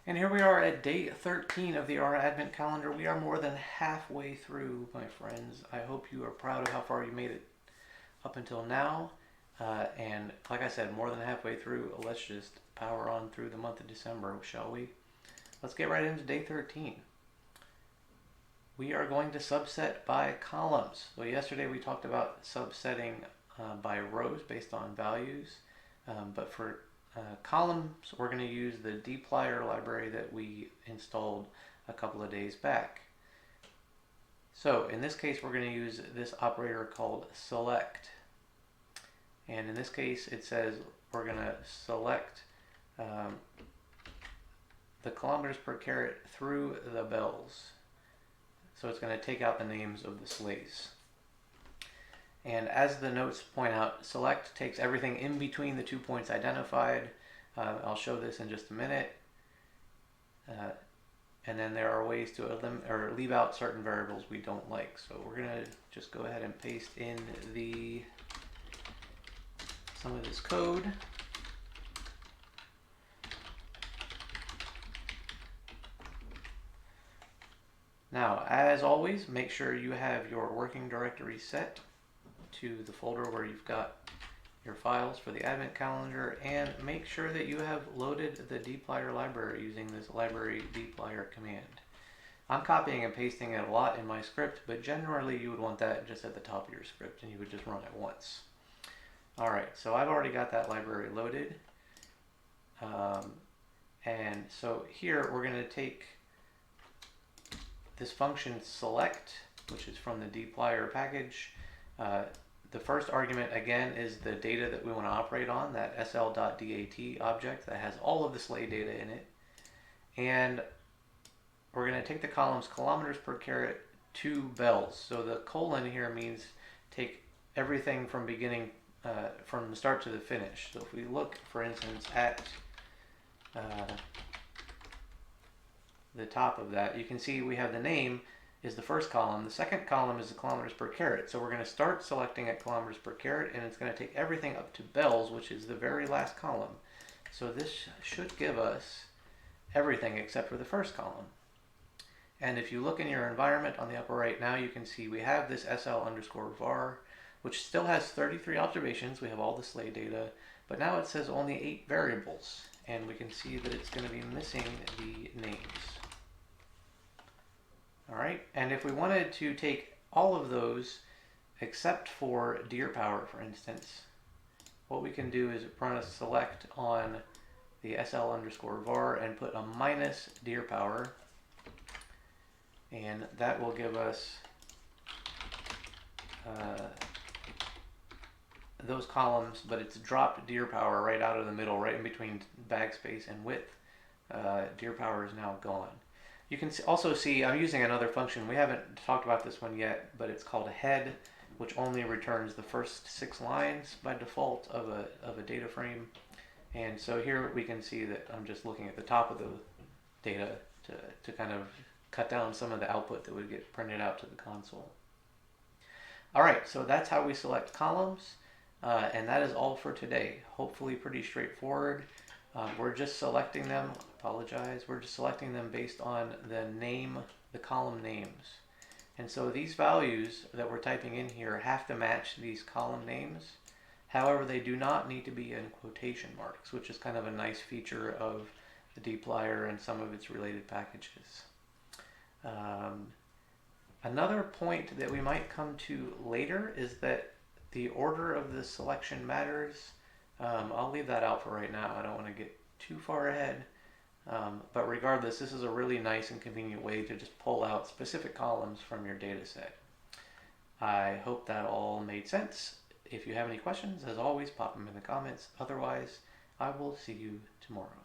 And here we are at day 13 of the Aura Advent Calendar. We are more than halfway through, my friends. I hope you are proud of how far you made it up until now. And like I said, more than halfway through. Let's just power on through the month of December, shall we? Let's get right into day 13. We are going to subset by columns. So yesterday we talked about subsetting by rows based on values. But for columns, we're going to use the dplyr library that we installed a couple of days back. So in this case, we're going to use this operator called select. And in this case, it says we're going to select the kilometers per carat through the bells. So it's going to take out the names of the sleighs. And as the notes point out, select takes everything in between the 2 points identified. I'll show this in just a minute. And then there are ways to leave out certain variables we don't like. So we're going to just go ahead and paste in some of this code. Now, as always, make sure you have your working directory set to the folder where you've got your files for the Advent Calendar, and make sure that you have loaded the dplyr library using this library dplyr command. I'm copying and pasting it a lot in my script, but generally you would want that just at the top of your script and you would just run it once. Alright, so I've already got that library loaded. And so here we're going to take this function select, which is from the dplyr package. The first argument, again, is the data that we want to operate on, that sl.dat object that has all of the sleigh data in it. And we're going to take the columns kilometers per carat to bells. So the colon here means take everything from beginning, from the start to the finish. So if we look, for instance, at the top of that, you can see we have the name is the first column. The second column is the kilometers per carat. So we're going to start selecting at kilometers per carat, and it's going to take everything up to bells, which is the very last column. So this should give us everything except for the first column. And if you look in your environment on the upper right now, you can see we have this sl_var, which still has 33 observations. We have all the sleigh data, but now it says only 8 variables, and we can see that it's going to be missing the names. All right, and if we wanted to take all of those except for deer power, for instance, what we can do is run a select on the sl_var and put a minus deer power, and that will give us those columns, but it's dropped deer power right out of the middle, right in between bag space and width. Deer power is now gone. You can also see I'm using another function. We haven't talked about this one yet, but it's called head, which only returns the first 6 lines by default of a data frame. And so here we can see that I'm just looking at the top of the data to kind of cut down some of the output that would get printed out to the console. All right, so that's how we select columns, and that is all for today. Hopefully pretty straightforward. We're just selecting them, we're just selecting them based on the column names. And so these values that we're typing in here have to match these column names. However, they do not need to be in quotation marks, which is kind of a nice feature of the dplyr and some of its related packages. Another point that we might come to later is that the order of the selection matters. I'll leave that out for right now. I don't want to get too far ahead. But regardless, this is a really nice and convenient way to just pull out specific columns from your data set. I hope that all made sense. If you have any questions, as always, pop them in the comments. Otherwise, I will see you tomorrow.